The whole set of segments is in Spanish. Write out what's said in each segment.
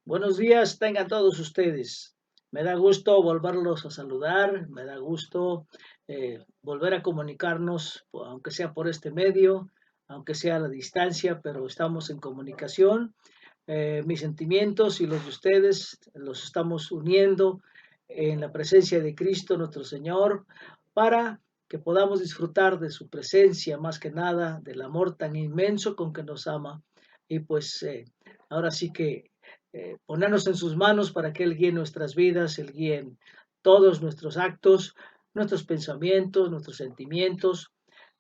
Buenos días, tengan todos ustedes. Me da gusto volverlos a saludar, me da gusto volver a comunicarnos, aunque sea por este medio, aunque sea a la distancia, pero estamos en comunicación. Mis sentimientos y los de ustedes los estamos uniendo en la presencia de Cristo nuestro Señor para que podamos disfrutar de su presencia, más que nada, del amor tan inmenso con que nos ama. Y pues ahora sí que ponernos en sus manos para que Él guíe nuestras vidas, Él guíe todos nuestros actos, nuestros pensamientos, nuestros sentimientos,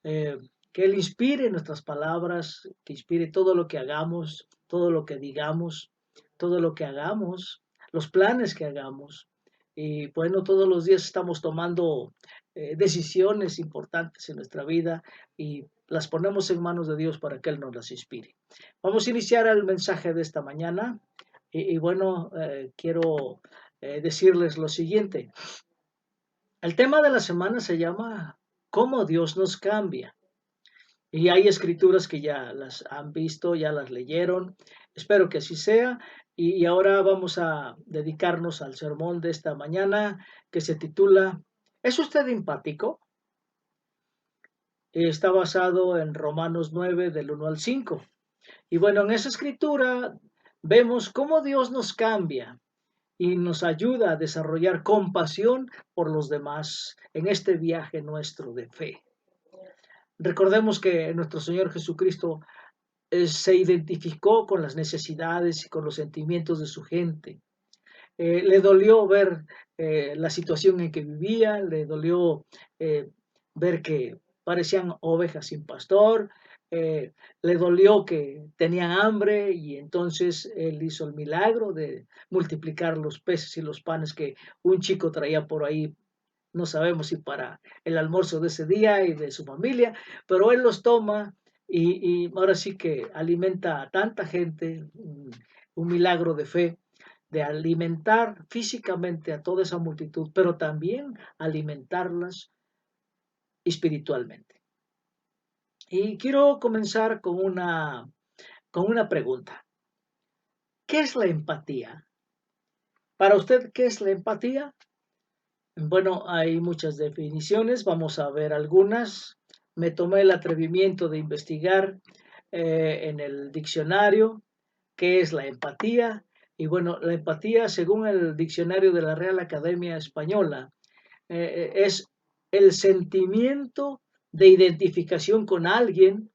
eh, que Él inspire nuestras palabras, que inspire todo lo que hagamos, todo lo que digamos, todo lo que hagamos, los planes que hagamos. Y bueno, todos los días estamos tomando decisiones importantes en nuestra vida y las ponemos en manos de Dios para que Él nos las inspire. Vamos a iniciar el mensaje de esta mañana y bueno, quiero decirles lo siguiente. El tema de la semana se llama ¿Cómo Dios nos cambia? Y hay escrituras que ya las han visto, ya las leyeron. Espero que así sea. Y ahora vamos a dedicarnos al sermón de esta mañana que se titula ¿Es usted empático? Está basado en Romanos 9 del 1 al 5. Y bueno, en esa escritura vemos cómo Dios nos cambia y nos ayuda a desarrollar compasión por los demás en este viaje nuestro de fe. Recordemos que nuestro Señor Jesucristo se identificó con las necesidades y con los sentimientos de su gente. Le dolió ver la situación en que vivía, le dolió ver que parecían ovejas sin pastor, le dolió que tenían hambre y entonces él hizo el milagro de multiplicar los peces y los panes que un chico traía por ahí. No sabemos si para el almuerzo de ese día y de su familia, pero él los toma y ahora sí que alimenta a tanta gente, un milagro de fe de alimentar físicamente a toda esa multitud, pero también alimentarlas espiritualmente. Y quiero comenzar con una pregunta. ¿Qué es la empatía? Para usted, ¿qué es la empatía? Bueno, hay muchas definiciones, vamos a ver algunas. Me tomé el atrevimiento de investigar en el diccionario qué es la empatía. Y bueno, la empatía, según el diccionario de la Real Academia Española, es el sentimiento de identificación con alguien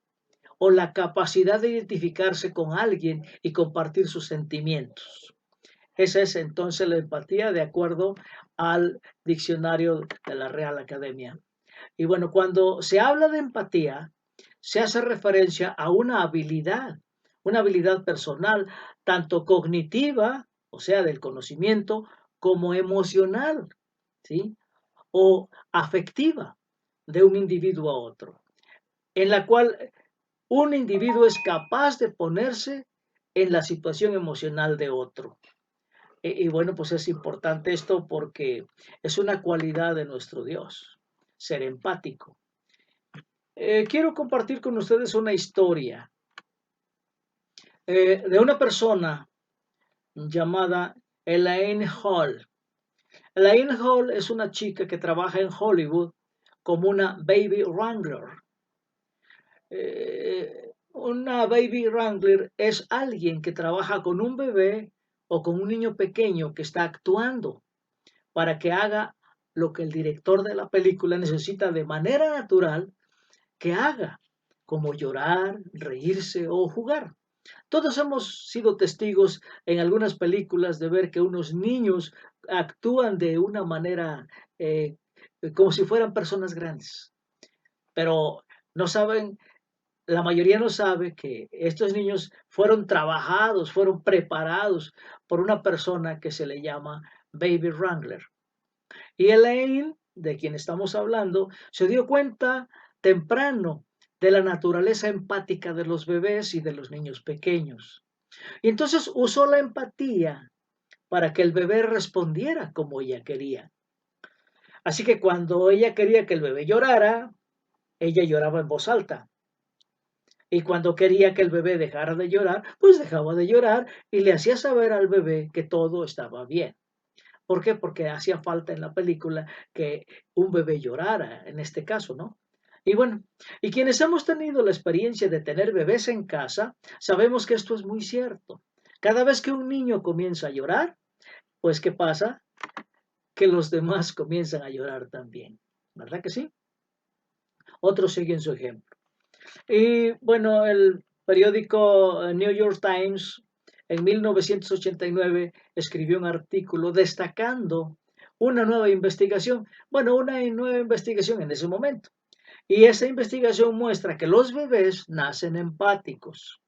o la capacidad de identificarse con alguien y compartir sus sentimientos. Esa es entonces la empatía de acuerdo al diccionario de la Real Academia. Y bueno, cuando se habla de empatía, se hace referencia a una habilidad personal, tanto cognitiva, o sea, del conocimiento, como emocional, ¿sí? O afectiva de un individuo a otro, en la cual un individuo es capaz de ponerse en la situación emocional de otro. Y bueno, pues es importante esto porque es una cualidad de nuestro Dios, ser empático. Quiero compartir con ustedes una historia de una persona llamada Elaine Hall. Elaine Hall es una chica que trabaja en Hollywood como una baby wrangler. Una baby wrangler es alguien que trabaja con un bebé o con un niño pequeño que está actuando para que haga lo que el director de la película necesita de manera natural que haga, como llorar, reírse o jugar. Todos hemos sido testigos en algunas películas de ver que unos niños actúan de una manera como si fueran personas grandes, pero no saben, la mayoría no sabe que estos niños fueron trabajados, fueron preparados por una persona que se le llama Baby Wrangler. Y Elaine, de quien estamos hablando, se dio cuenta temprano de la naturaleza empática de los bebés y de los niños pequeños. Y entonces usó la empatía para que el bebé respondiera como ella quería. Así que cuando ella quería que el bebé llorara, ella lloraba en voz alta. Y cuando quería que el bebé dejara de llorar, pues dejaba de llorar y le hacía saber al bebé que todo estaba bien. ¿Por qué? Porque hacía falta en la película que un bebé llorara, en este caso, ¿no? Y bueno, y quienes hemos tenido la experiencia de tener bebés en casa, sabemos que esto es muy cierto. Cada vez que un niño comienza a llorar, pues ¿qué pasa? Que los demás comienzan a llorar también. ¿Verdad que sí? Otros siguen su ejemplo. Y bueno, el periódico New York Times en 1989 escribió un artículo destacando una nueva investigación, bueno, una nueva investigación en ese momento. Y esa investigación muestra que los bebés nacen empáticos.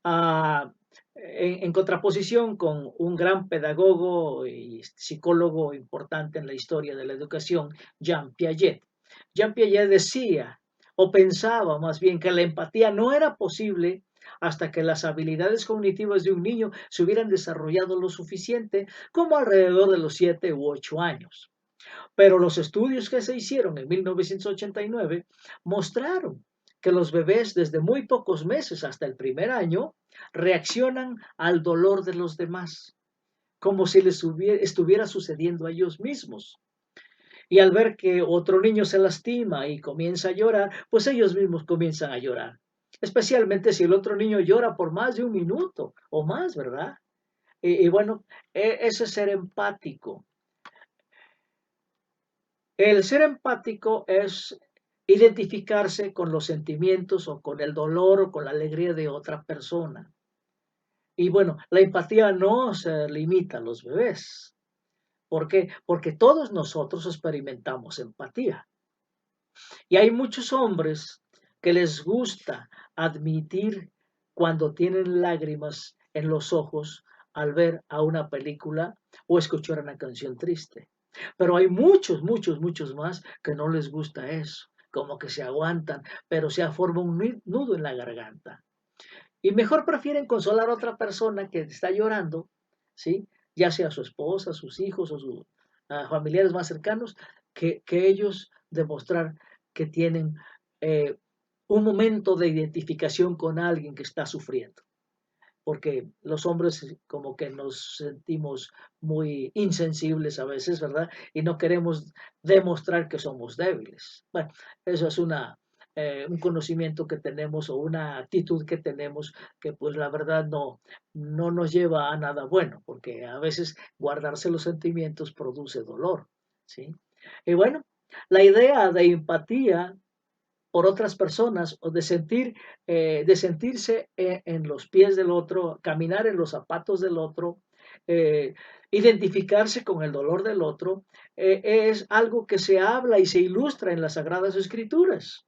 Ah, en contraposición con un gran pedagogo y psicólogo importante en la historia de la educación, Jean Piaget. Jean Piaget decía, o pensaba más bien, que la empatía no era posible hasta que las habilidades cognitivas de un niño se hubieran desarrollado lo suficiente, como alrededor de los 7 u 8 años. Pero los estudios que se hicieron en 1989 mostraron que los bebés desde muy pocos meses hasta el primer año reaccionan al dolor de los demás, como si les estuviera sucediendo a ellos mismos. Y al ver que otro niño se lastima y comienza a llorar, pues ellos mismos comienzan a llorar. Especialmente si el otro niño llora por más de un minuto o más, ¿verdad? Y bueno, eso es ser empático. El ser empático es identificarse con los sentimientos o con el dolor o con la alegría de otra persona. Y bueno, la empatía no se limita a los bebés. ¿Por qué? Porque todos nosotros experimentamos empatía. Y hay muchos hombres que les gusta admitir cuando tienen lágrimas en los ojos al ver a una película o escuchar una canción triste. Pero hay muchos, muchos, muchos más que no les gusta eso, como que se aguantan, pero se forma un nudo en la garganta. Y mejor prefieren consolar a otra persona que está llorando, ¿sí? Ya sea su esposa, sus hijos o sus familiares más cercanos, que ellos demostrar que tienen eh, un momento de identificación con alguien que está sufriendo. Porque los hombres como que nos sentimos muy insensibles a veces, ¿verdad? Y no queremos demostrar que somos débiles. Bueno, eso es un conocimiento que tenemos o una actitud que tenemos que pues la verdad no nos lleva a nada bueno, porque a veces guardarse los sentimientos produce dolor, ¿sí? Y bueno, la idea de empatía por otras personas o de sentirse en los pies del otro, caminar en los zapatos del otro, eh, identificarse con el dolor del otro, es algo que se habla y se ilustra en las Sagradas Escrituras.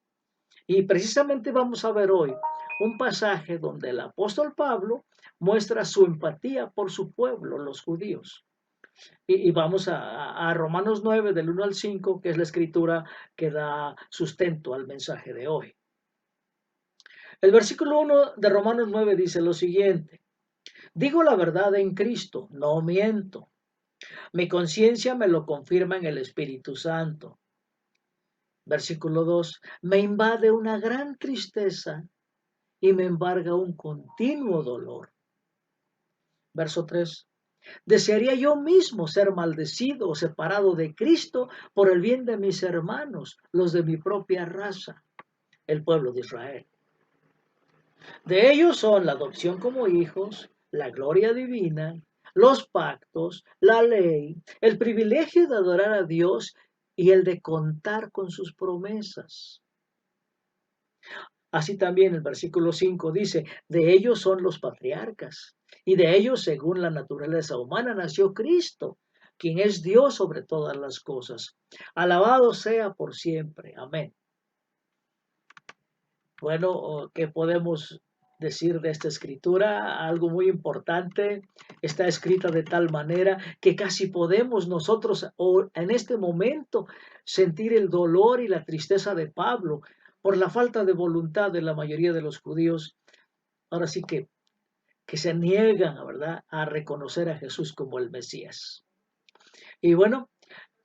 Y precisamente vamos a ver hoy un pasaje donde el apóstol Pablo muestra su empatía por su pueblo, los judíos. Y vamos a Romanos 9, del 1 al 5, que es la escritura que da sustento al mensaje de hoy. El versículo 1 de Romanos 9 dice lo siguiente: digo la verdad en Cristo, no miento. Mi conciencia me lo confirma en el Espíritu Santo. Versículo 2: me invade una gran tristeza y me embarga un continuo dolor. Verso 3: desearía yo mismo ser maldecido o separado de Cristo por el bien de mis hermanos, los de mi propia raza, el pueblo de Israel. De ellos son la adopción como hijos, la gloria divina, los pactos, la ley, el privilegio de adorar a Dios y el de contar con sus promesas. Así también el versículo 5 dice, de ellos son los patriarcas, y de ellos, según la naturaleza humana, nació Cristo, quien es Dios sobre todas las cosas. Alabado sea por siempre. Amén. Bueno, ¿qué podemos decir de esta escritura? Algo muy importante, está escrita de tal manera que casi podemos nosotros en este momento sentir el dolor y la tristeza de Pablo por la falta de voluntad de la mayoría de los judíos. Ahora sí que se niegan, ¿verdad?, a reconocer a Jesús como el Mesías. Y bueno,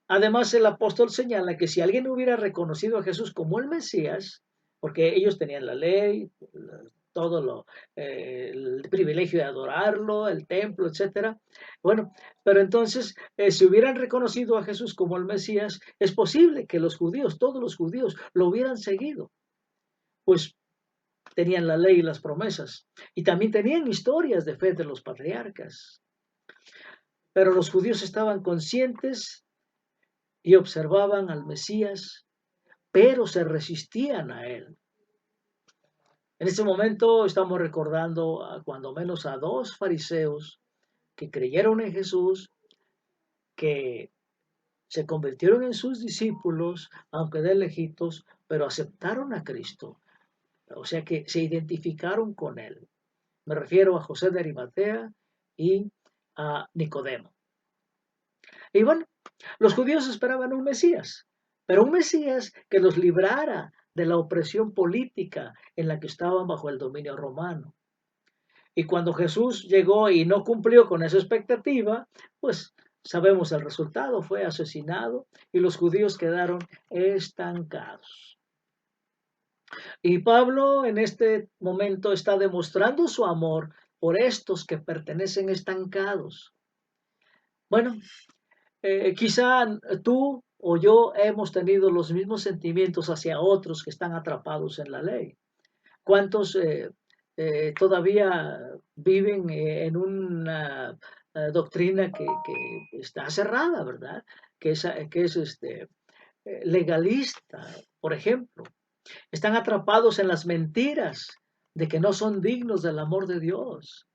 además el apóstol señala que si alguien hubiera reconocido a Jesús como el Mesías, porque ellos tenían la ley, todo el privilegio de adorarlo, el templo, etcétera. Bueno, pero entonces, si hubieran reconocido a Jesús como el Mesías, es posible que los judíos, todos los judíos, lo hubieran seguido, pues tenían la ley y las promesas, y también tenían historias de fe de los patriarcas, pero los judíos estaban conscientes y observaban al Mesías, pero se resistían a él. En este momento estamos recordando a cuando menos a dos fariseos que creyeron en Jesús, que se convirtieron en sus discípulos, aunque de lejitos, pero aceptaron a Cristo. O sea que se identificaron con él. Me refiero a José de Arimatea y a Nicodemo. Y bueno, los judíos esperaban un Mesías, pero un Mesías que los librara de la opresión política en la que estaban bajo el dominio romano. Y cuando Jesús llegó y no cumplió con esa expectativa, pues sabemos el resultado, fue asesinado y los judíos quedaron estancados. Y Pablo en este momento está demostrando su amor por estos que pertenecen estancados. Bueno, quizá tú o yo hemos tenido los mismos sentimientos hacia otros que están atrapados en la ley. ¿Cuántos todavía viven en una doctrina que está cerrada, ¿verdad? Que es legalista, por ejemplo. Están atrapados en las mentiras de que no son dignos del amor de Dios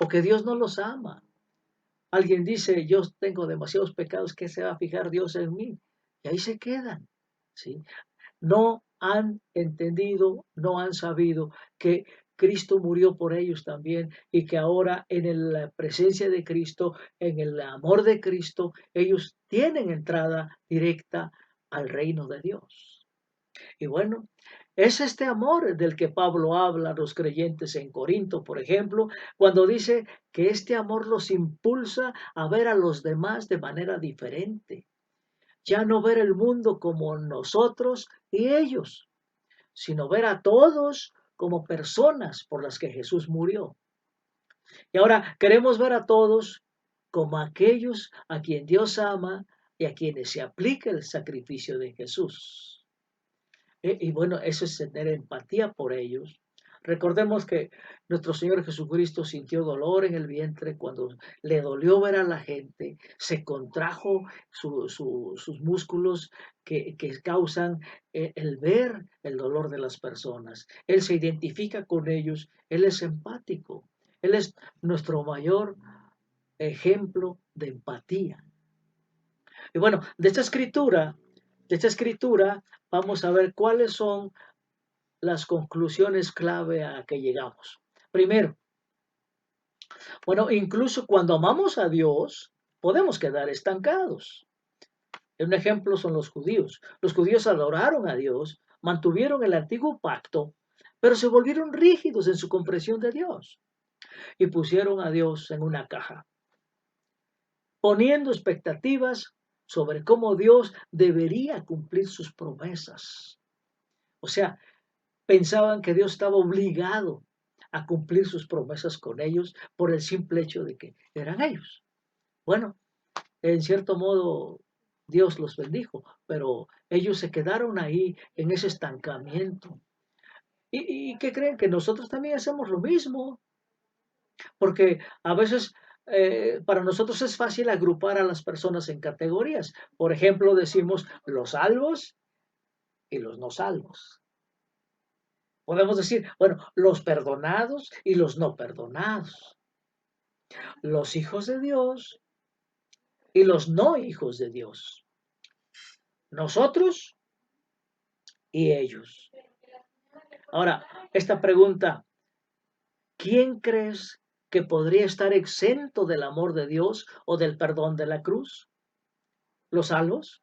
o que Dios no los ama. Alguien dice, yo tengo demasiados pecados, ¿qué se va a fijar Dios en mí? Y ahí se quedan, ¿sí? No han entendido, no han sabido que Cristo murió por ellos también y que ahora en la presencia de Cristo, en el amor de Cristo, ellos tienen entrada directa al reino de Dios. Y bueno, es este amor del que Pablo habla a los creyentes en Corinto, por ejemplo, cuando dice que este amor los impulsa a ver a los demás de manera diferente. Ya no ver el mundo como nosotros y ellos, sino ver a todos como personas por las que Jesús murió. Y ahora queremos ver a todos como aquellos a quien Dios ama y a quienes se aplica el sacrificio de Jesús. Y bueno, eso es tener empatía por ellos. Recordemos que nuestro Señor Jesucristo sintió dolor en el vientre cuando le dolió ver a la gente, se contrajo sus músculos que causan el ver el dolor de las personas. Él se identifica con ellos, Él es empático, Él es nuestro mayor ejemplo de empatía. Y bueno, de esta escritura vamos a ver cuáles son las conclusiones clave a que llegamos. Primero, bueno, incluso cuando amamos a Dios, podemos quedar estancados. Un ejemplo son los judíos. Los judíos adoraron a Dios, mantuvieron el antiguo pacto, pero se volvieron rígidos en su comprensión de Dios y pusieron a Dios en una caja, poniendo expectativas sobre cómo Dios debería cumplir sus promesas. O sea, pensaban que Dios estaba obligado a cumplir sus promesas con ellos por el simple hecho de que eran ellos. Bueno, en cierto modo Dios los bendijo, pero ellos se quedaron ahí en ese estancamiento. ¿Y qué creen? Que nosotros también hacemos lo mismo, porque a veces para nosotros es fácil agrupar a las personas en categorías. Por ejemplo, decimos los salvos y los no salvos. Podemos decir, bueno, los perdonados y los no perdonados, los hijos de Dios y los no hijos de Dios, nosotros y ellos. Ahora, esta pregunta, ¿quién crees que podría estar exento del amor de Dios o del perdón de la cruz? ¿Los salvos?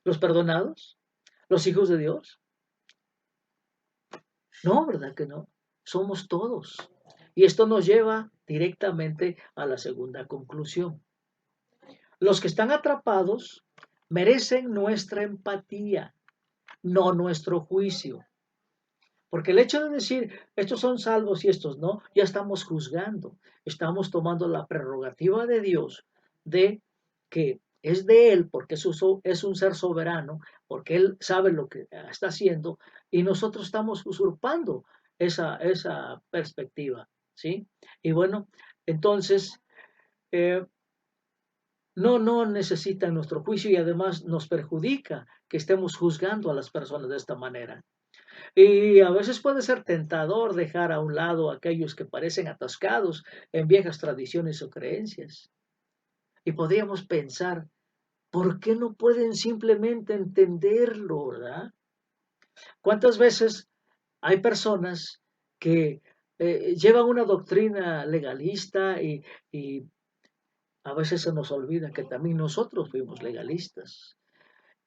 ¿Los perdonados? ¿Los hijos de Dios? No, ¿verdad que no? Somos todos. Y esto nos lleva directamente a la segunda conclusión. Los que están atrapados merecen nuestra empatía, no nuestro juicio. Porque el hecho de decir, estos son salvos y estos no, ya estamos juzgando, estamos tomando la prerrogativa de Dios de que es de Él, porque es un ser soberano, porque Él sabe lo que está haciendo, y nosotros estamos usurpando esa perspectiva, ¿sí? Y bueno, entonces, eh, no necesita nuestro juicio y además nos perjudica que estemos juzgando a las personas de esta manera. Y a veces puede ser tentador dejar a un lado a aquellos que parecen atascados en viejas tradiciones o creencias. Y podríamos pensar, ¿por qué no pueden simplemente entenderlo, verdad? ¿Cuántas veces hay personas que llevan una doctrina legalista y a veces se nos olvida que también nosotros fuimos legalistas?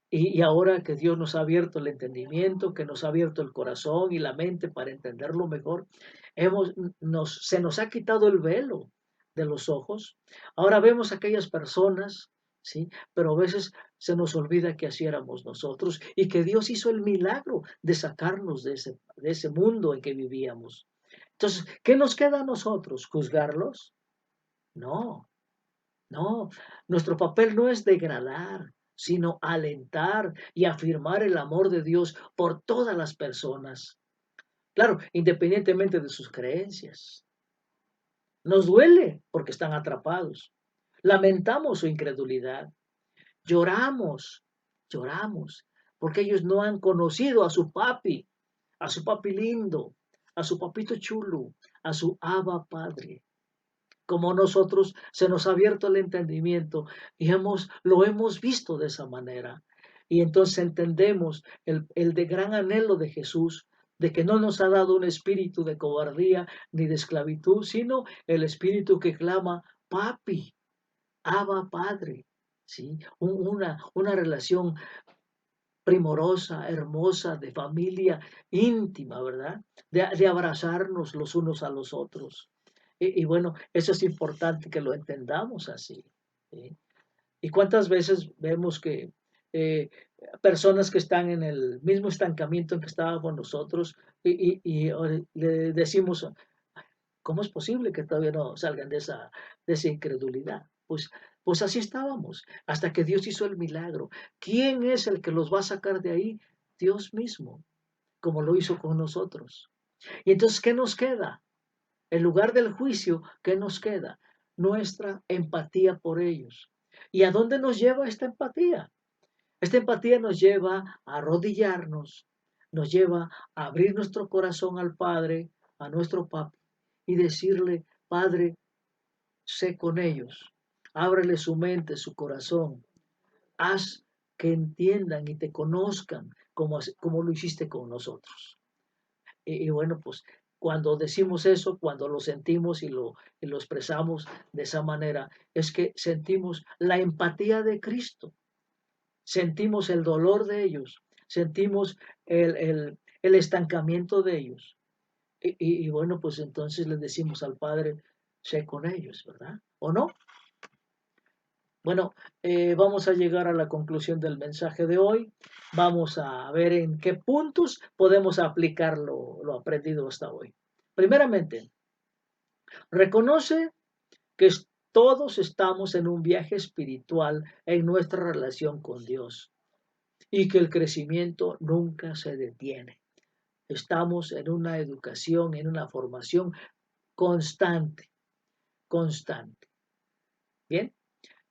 Y ahora que Dios nos ha abierto el entendimiento, que nos ha abierto el corazón y la mente para entenderlo mejor, se nos ha quitado el velo de los ojos. Ahora vemos a aquellas personas, ¿sí? Pero a veces se nos olvida que así éramos nosotros y que Dios hizo el milagro de sacarnos de ese mundo en que vivíamos. Entonces, ¿qué nos queda a nosotros? ¿Juzgarlos? No, no, nuestro papel no es degradar, sino alentar y afirmar el amor de Dios por todas las personas. Claro, independientemente de sus creencias. Nos duele porque están atrapados. Lamentamos su incredulidad. Lloramos, lloramos, porque ellos no han conocido a su papi lindo, a su papito chulo, a su Abba Padre. Como nosotros se nos ha abierto el entendimiento y lo hemos visto de esa manera. Y entonces entendemos el de gran anhelo de Jesús, de que no nos ha dado un espíritu de cobardía ni de esclavitud, sino el espíritu que clama, papi, Abba Padre. ¿Sí? Una relación primorosa, hermosa, de familia íntima, ¿verdad? De abrazarnos los unos a los otros. Y bueno, eso es importante que lo entendamos así. ¿Sí? ¿Y cuántas veces vemos que eh, personas que están en el mismo estancamiento en que estábamos nosotros le decimos, ¿cómo es posible que todavía no salgan de esa incredulidad? Pues así estábamos, hasta que Dios hizo el milagro. ¿Quién es el que los va a sacar de ahí? Dios mismo, como lo hizo con nosotros. Y entonces, ¿qué nos queda? En lugar del juicio, ¿qué nos queda? Nuestra empatía por ellos. ¿Y a dónde nos lleva esta empatía? Esta empatía nos lleva a arrodillarnos, nos lleva a abrir nuestro corazón al Padre, a nuestro Papa, y decirle, Padre, sé con ellos, ábrele su mente, su corazón, haz que entiendan y te conozcan como lo hiciste con nosotros. Y bueno, pues cuando decimos eso, cuando lo sentimos y lo expresamos de esa manera, es que sentimos la empatía de Cristo, sentimos el dolor de ellos, sentimos el estancamiento de ellos. Y bueno, pues entonces les decimos al Padre, sé con ellos, ¿verdad? ¿O no? Bueno, vamos a llegar a la conclusión del mensaje de hoy. Vamos a ver en qué puntos podemos aplicar lo aprendido hasta hoy. Primeramente, reconoce que todos estamos en un viaje espiritual en nuestra relación con Dios y que el crecimiento nunca se detiene. Estamos en una educación, en una formación constante, constante. Bien,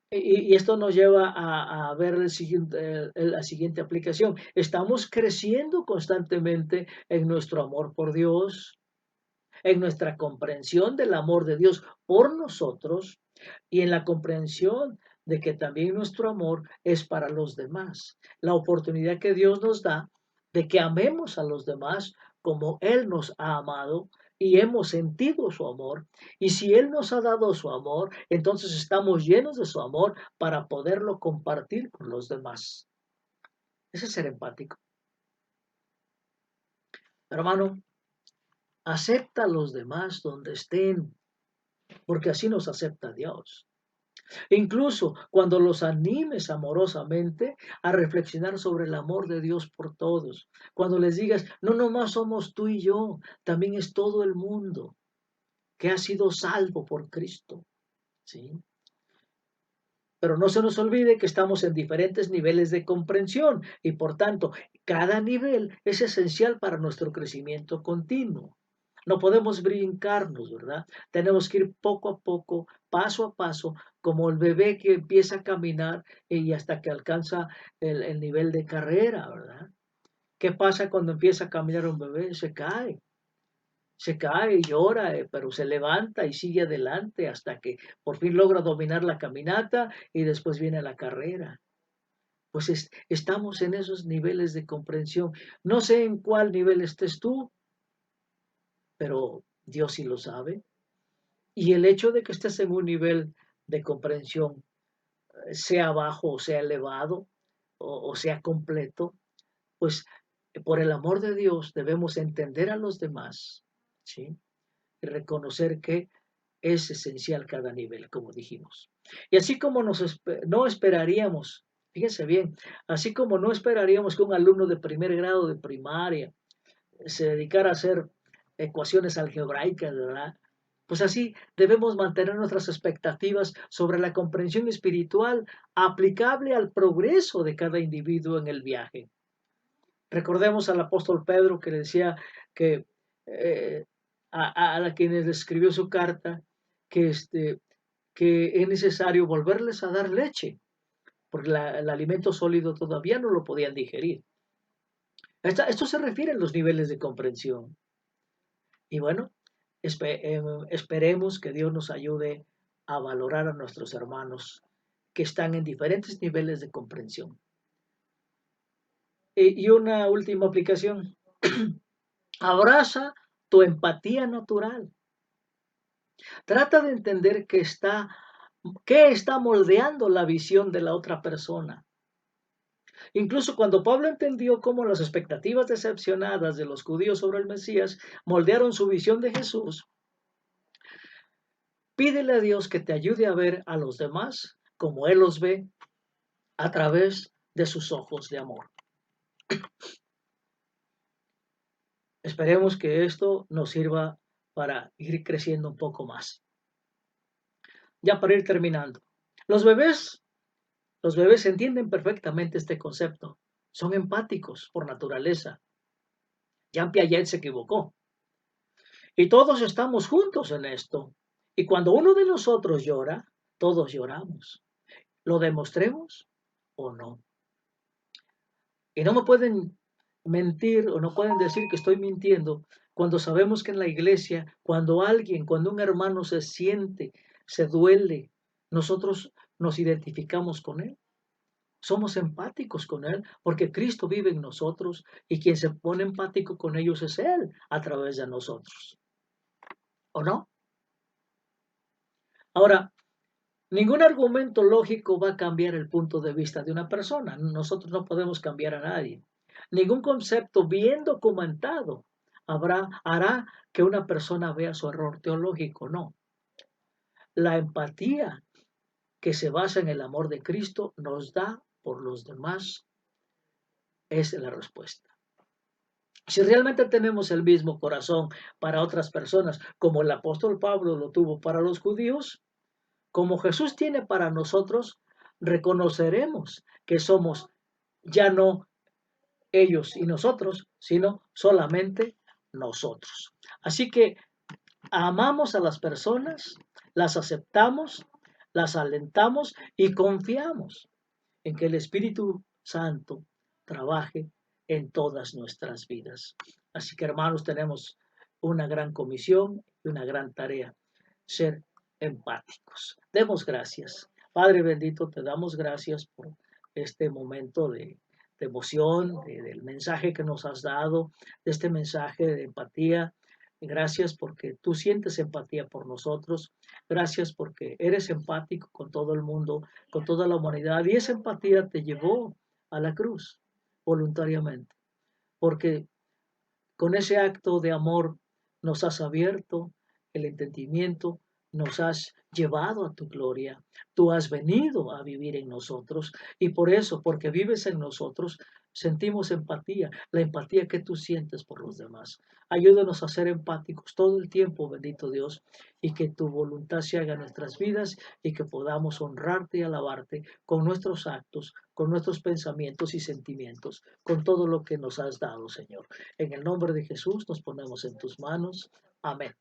y esto nos lleva a ver la siguiente aplicación. Estamos creciendo constantemente en nuestro amor por Dios, en nuestra comprensión del amor de Dios por nosotros y en la comprensión de que también nuestro amor es para los demás. La oportunidad que Dios nos da de que amemos a los demás como Él nos ha amado y hemos sentido su amor. Y si Él nos ha dado su amor, entonces estamos llenos de su amor para poderlo compartir con los demás. Ese es ser empático. Hermano, acepta a los demás donde estén, porque así nos acepta Dios. Incluso cuando los animes amorosamente a reflexionar sobre el amor de Dios por todos. Cuando les digas, no nomás somos tú y yo, también es todo el mundo que ha sido salvo por Cristo. ¿Sí? Pero no se nos olvide que estamos en diferentes niveles de comprensión y por tanto, cada nivel es esencial para nuestro crecimiento continuo. No podemos brincarnos, ¿verdad? Tenemos que ir poco a poco, paso a paso, como el bebé que empieza a caminar y hasta que alcanza el nivel de carrera, ¿verdad? ¿Qué pasa cuando empieza a caminar un bebé? Se cae y llora, pero se levanta y sigue adelante hasta que por fin logra dominar la caminata y después viene la carrera. Pues estamos en esos niveles de comprensión. No sé en cuál nivel estés tú, pero Dios sí lo sabe. Y el hecho de que estés en un nivel de comprensión, sea bajo o sea elevado o sea completo, pues por el amor de Dios debemos entender a los demás, ¿sí? Y reconocer que es esencial cada nivel, como dijimos. Y así como no esperaríamos, fíjense bien, así como no esperaríamos que un alumno de primer grado de primaria se dedicara a hacer ecuaciones algebraicas, ¿verdad? Pues así debemos mantener nuestras expectativas sobre la comprensión espiritual aplicable al progreso de cada individuo en el viaje. Recordemos al apóstol Pedro que le decía que eh, a quienes le escribió su carta que, que es necesario volverles a dar leche, porque el alimento sólido todavía no lo podían digerir. Esto se refiere a los niveles de comprensión. Y bueno, esperemos que Dios nos ayude a valorar a nuestros hermanos que están en diferentes niveles de comprensión. Y una última aplicación. Abraza tu empatía natural. Trata de entender qué está moldeando la visión de la otra persona. Incluso cuando Pablo entendió cómo las expectativas decepcionadas de los judíos sobre el Mesías moldearon su visión de Jesús, pídele a Dios que te ayude a ver a los demás como Él los ve a través de sus ojos de amor. Esperemos que esto nos sirva para ir creciendo un poco más. Ya para ir terminando. Los bebés Los bebés entienden perfectamente este concepto. Son empáticos por naturaleza. Jean Piaget se equivocó. Y todos estamos juntos en esto. Y cuando uno de nosotros llora, todos lloramos. ¿Lo demostremos o no? Y no me pueden mentir o no pueden decir que estoy mintiendo cuando sabemos que en la iglesia, cuando un hermano se siente, se duele, nosotros nos identificamos con él. Somos empáticos con Él porque Cristo vive en nosotros y quien se pone empático con ellos es Él a través de nosotros. ¿O no? Ahora, ningún argumento lógico va a cambiar el punto de vista de una persona. Nosotros no podemos cambiar a nadie. Ningún concepto bien documentado hará que una persona vea su error teológico. No. La empatía que se basa en el amor de Cristo nos da por los demás es la respuesta. Si realmente tenemos el mismo corazón para otras personas, como el apóstol Pablo lo tuvo para los judíos, como Jesús tiene para nosotros, reconoceremos que somos ya no ellos y nosotros, sino solamente nosotros. Así que amamos a las personas, las aceptamos, las alentamos y confiamos en que el Espíritu Santo trabaje en todas nuestras vidas. Así que hermanos, tenemos una gran comisión y una gran tarea, ser empáticos. Demos gracias. Padre bendito, te damos gracias por este momento de emoción, del mensaje que nos has dado, de este mensaje de empatía. Gracias porque tú sientes empatía por nosotros. Gracias porque eres empático con todo el mundo, con toda la humanidad. Y esa empatía te llevó a la cruz voluntariamente. Porque con ese acto de amor nos has abierto el entendimiento nos has llevado a tu gloria. Tú has venido a vivir en nosotros y por eso, porque vives en nosotros, sentimos empatía, la empatía que tú sientes por los demás. Ayúdanos a ser empáticos todo el tiempo, bendito Dios, y que tu voluntad se haga en nuestras vidas y que podamos honrarte y alabarte con nuestros actos, con nuestros pensamientos y sentimientos, con todo lo que nos has dado, Señor. En el nombre de Jesús nos ponemos en tus manos. Amén.